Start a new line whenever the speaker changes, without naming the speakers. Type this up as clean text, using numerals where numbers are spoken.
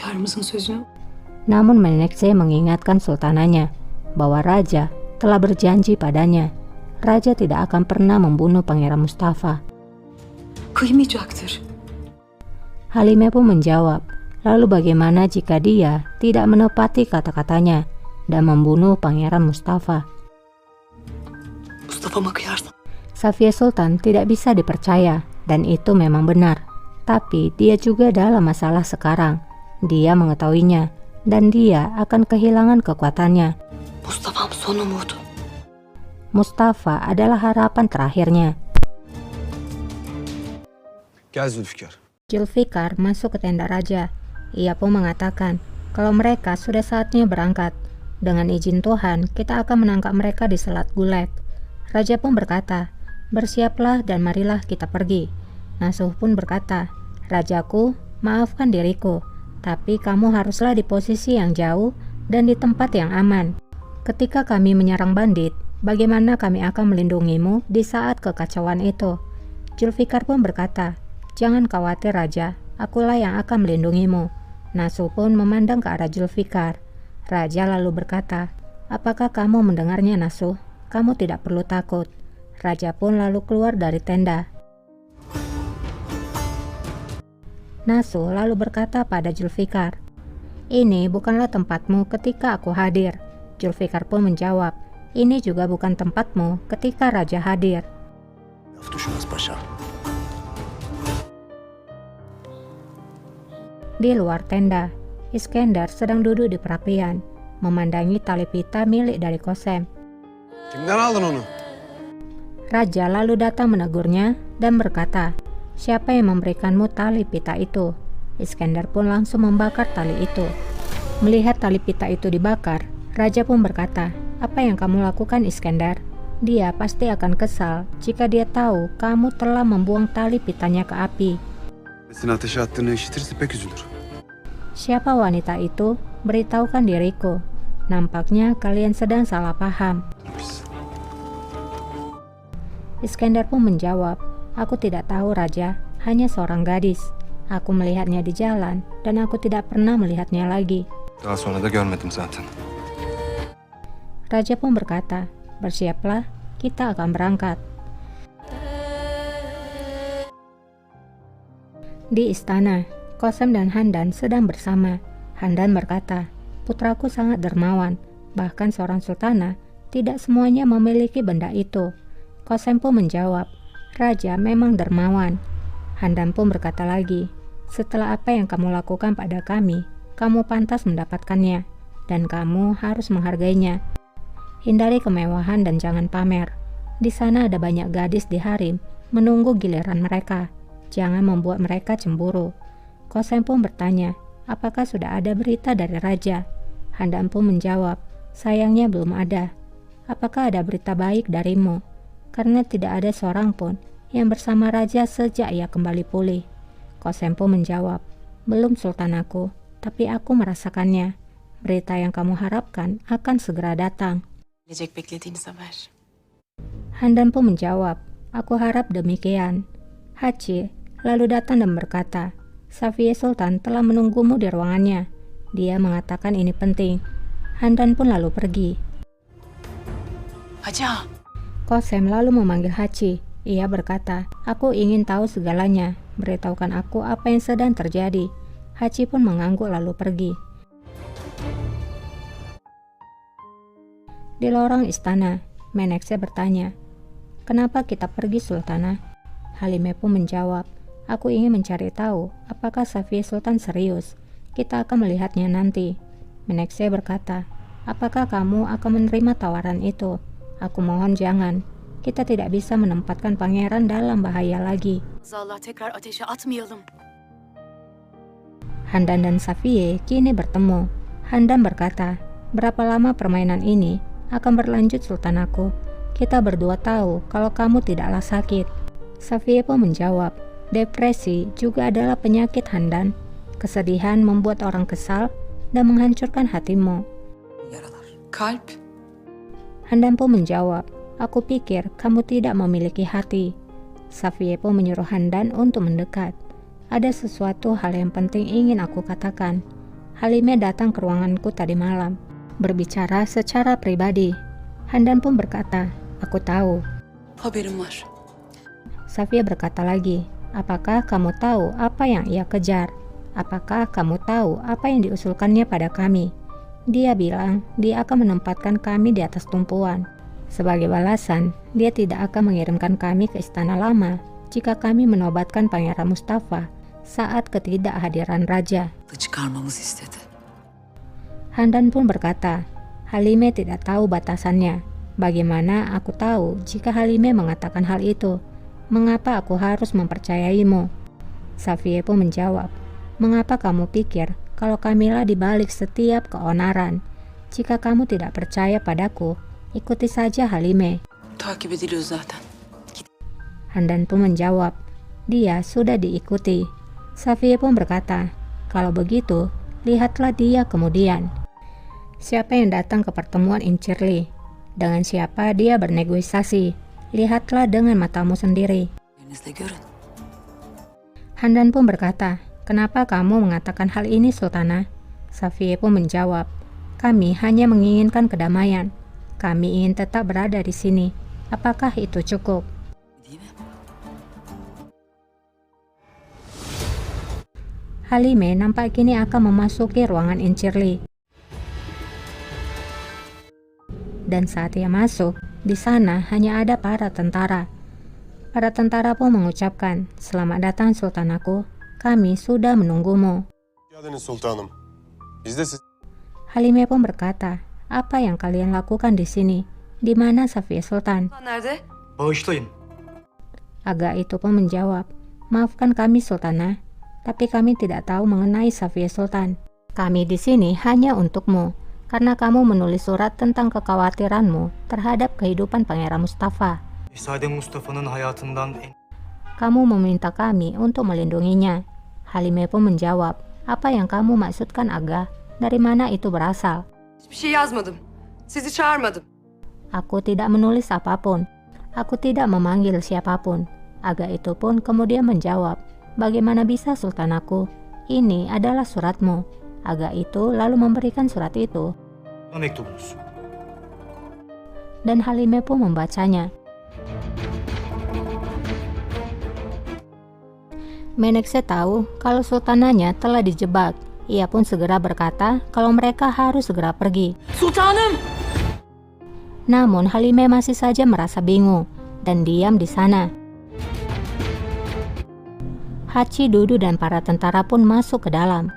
hünkârımızın sözünü.
Namun Menekşe mengingatkan sultananya bahwa raja telah berjanji padanya. Raja tidak akan pernah membunuh Pangeran Mustafa.
Kıymayacaktır.
Halime pun menjawab, lalu bagaimana jika dia tidak menepati kata-katanya dan membunuh Pangeran Mustafa?
Mustafa'ma kıyarsam.
Safiye Sultan tidak bisa dipercaya dan itu memang benar. Tapi dia juga dalam masalah sekarang. Dia mengetahuinya dan dia akan kehilangan kekuatannya.
Mustafa'm son umudu.
Mustafa adalah harapan terakhirnya.
Gel Zülfikar.
Zulfikar masuk ke tenda raja. Ia pun mengatakan kalau mereka sudah saatnya berangkat. Dengan izin Tuhan, kita akan menangkap mereka di Selat Guled. Raja pun berkata, bersiaplah dan marilah kita pergi. Nasuh pun berkata, rajaku, maafkan diriku, tapi kamu haruslah di posisi yang jauh dan di tempat yang aman. Ketika kami menyerang bandit, bagaimana kami akan melindungimu di saat kekacauan itu? Zulfikar pun berkata, jangan khawatir raja, akulah yang akan melindungimu. Nasuh pun memandang ke arah Zulfikar. Raja lalu berkata, apakah kamu mendengarnya Nasuh? Kamu tidak perlu takut. Raja pun lalu keluar dari tenda. Nasuh lalu berkata pada Zulfikar, ini bukanlah tempatmu ketika aku hadir. Zulfikar pun menjawab, ini juga bukan tempatmu ketika raja hadir. Di luar tenda, Iskender sedang duduk di perapian, memandangi tali pita milik dari Kosem.
Kimden aldın onu?
Raja lalu datang menegurnya dan berkata, siapa yang memberikanmu tali pita itu? Iskender pun langsung membakar tali itu. Melihat tali pita itu dibakar, raja pun berkata, apa yang kamu lakukan Iskender? Dia pasti akan kesal jika dia tahu kamu telah membuang tali pitanya ke api.
Ateşe attığını işitirse pek üzülür.
Siapa wanita itu? Beritahukan diriku. Nampaknya kalian sedang salah paham. Iskender pun menjawab, aku tidak tahu raja, hanya seorang gadis. Aku melihatnya di jalan dan aku tidak pernah melihatnya lagi.
Daha sonra da görmedim zaten.
Raja pun berkata, bersiaplah, kita akan berangkat. Di istana, Kosem dan Handan sedang bersama. Handan berkata, putraku sangat dermawan, bahkan seorang sultana tidak semuanya memiliki benda itu. Kosem pun menjawab, raja memang dermawan. Handan pun berkata lagi, setelah apa yang kamu lakukan pada kami, kamu pantas mendapatkannya, dan kamu harus menghargainya. Hindari kemewahan dan jangan pamer. Di sana ada banyak gadis di harem menunggu giliran mereka. Jangan membuat mereka cemburu. Kosem pun bertanya, apakah sudah ada berita dari raja? Handan pun menjawab, sayangnya belum ada. Apakah ada berita baik darimu? Karena tidak ada seorang pun yang bersama raja sejak ia kembali pulih. Kosem pun menjawab, belum sultan aku, tapi aku merasakannya. Berita yang kamu harapkan akan segera datang.
Gelecek beklediğiniz haber.
Handan pun menjawab, aku harap demikian. Hachi lalu datang dan berkata, Safiye Sultan telah menunggumu di ruangannya. Dia mengatakan ini penting. Handan pun lalu pergi.
Haca.
Kosem lalu memanggil Hachi. Ia berkata, aku ingin tahu segalanya. Beritahukan aku apa yang sedang terjadi. Hachi pun mengangguk lalu pergi. Di lorong istana, Menekse bertanya, kenapa kita pergi Sultana? Halime pun menjawab, aku ingin mencari tahu apakah Safiye Sultan serius. Kita akan melihatnya nanti. Menekse berkata, apakah kamu akan menerima tawaran itu? Aku mohon jangan. Kita tidak bisa menempatkan pangeran dalam bahaya lagi.
Allah tekrar ateşe atmayalım.
Handan dan Safiye kini bertemu. Handan berkata, berapa lama permainan ini akan berlanjut Sultan aku? Kita berdua tahu kalau kamu tidaklah sakit. Safiye pun menjawab, depresi juga adalah penyakit Handan. Kesedihan membuat orang kesal dan menghancurkan hatimu.
Yaralar. Kalp.
Handan pun menjawab, aku pikir kamu tidak memiliki hati. Safiye pun menyuruh Handan untuk mendekat. Ada sesuatu hal yang penting ingin aku katakan. Halime datang ke ruanganku tadi malam, berbicara secara pribadi. Handan pun berkata, aku tahu.
Haberim var.
Safia berkata lagi, apakah kamu tahu apa yang ia kejar? Apakah kamu tahu apa yang diusulkannya pada kami? Dia bilang dia akan menempatkan kami di atas tumpuan. Sebagai balasan, dia tidak akan mengirimkan kami ke istana lama jika kami menobatkan Pangeran Mustafa saat ketidakhadiran raja.
Çıkarmamızı istedi.
Handan pun berkata, Halime tidak tahu batasannya. Bagaimana aku tahu jika Halime mengatakan hal itu? Mengapa aku harus mempercayaimu? Safie pun menjawab, mengapa kamu pikir kalau Kamila dibalik setiap keonaran? Jika kamu tidak percaya padaku, ikuti saja Halime.
Takip ediliyor zaten.
Handan pun menjawab, dia sudah diikuti. Safie pun berkata, kalau begitu, lihatlah dia kemudian. Siapa yang datang ke pertemuan Incirli? Dengan siapa dia bernegosiasi? Lihatlah dengan matamu sendiri.
Elinizle görün.
Handan pun berkata, kenapa kamu mengatakan hal ini, Sultana? Safie pun menjawab, kami hanya menginginkan kedamaian. Kami ingin tetap berada di sini. Apakah itu cukup?
Değil mi?
Halime nampak kini akan memasuki ruangan Incirli. Dan saat ia masuk, di sana hanya ada para tentara. Para tentara pun mengucapkan, selamat datang Sultanaku, kami sudah menunggumu.
Geldiniz sultanım. Biz de siz...
Halime pun berkata, apa yang kalian lakukan di sini? Di mana Safia Sultan?
Nerede?
Bağışlayın.
Aga itu pun menjawab, maafkan kami Sultana, tapi kami tidak tahu mengenai Safia Sultan. Kami di sini hanya untukmu, karena kamu menulis surat tentang kekhawatiranmu terhadap kehidupan Pangeran Mustafa.
Şehzade Mustafa'nın hayatından
Kamu meminta kami untuk melindunginya. Halime pun menjawab, apa yang kamu maksudkan Aga? Dari mana itu berasal?
Hiçbir şey yazmadım. Sizi çağırmadım.
Aku tidak menulis apapun. Aku tidak memanggil siapapun. Aga itu pun kemudian menjawab, bagaimana bisa Sultanaku? Ini adalah suratmu. Aga itu lalu memberikan surat itu.
mektubunuz.
Dan Halime pun membacanya. Menekse tahu kalau sultananya telah dijebak. Ia pun segera berkata kalau mereka harus segera pergi.
Sultanım!
Namun Halime masih saja merasa bingung dan diam di sana. Hachi, Dudu dan para tentara pun masuk ke dalam.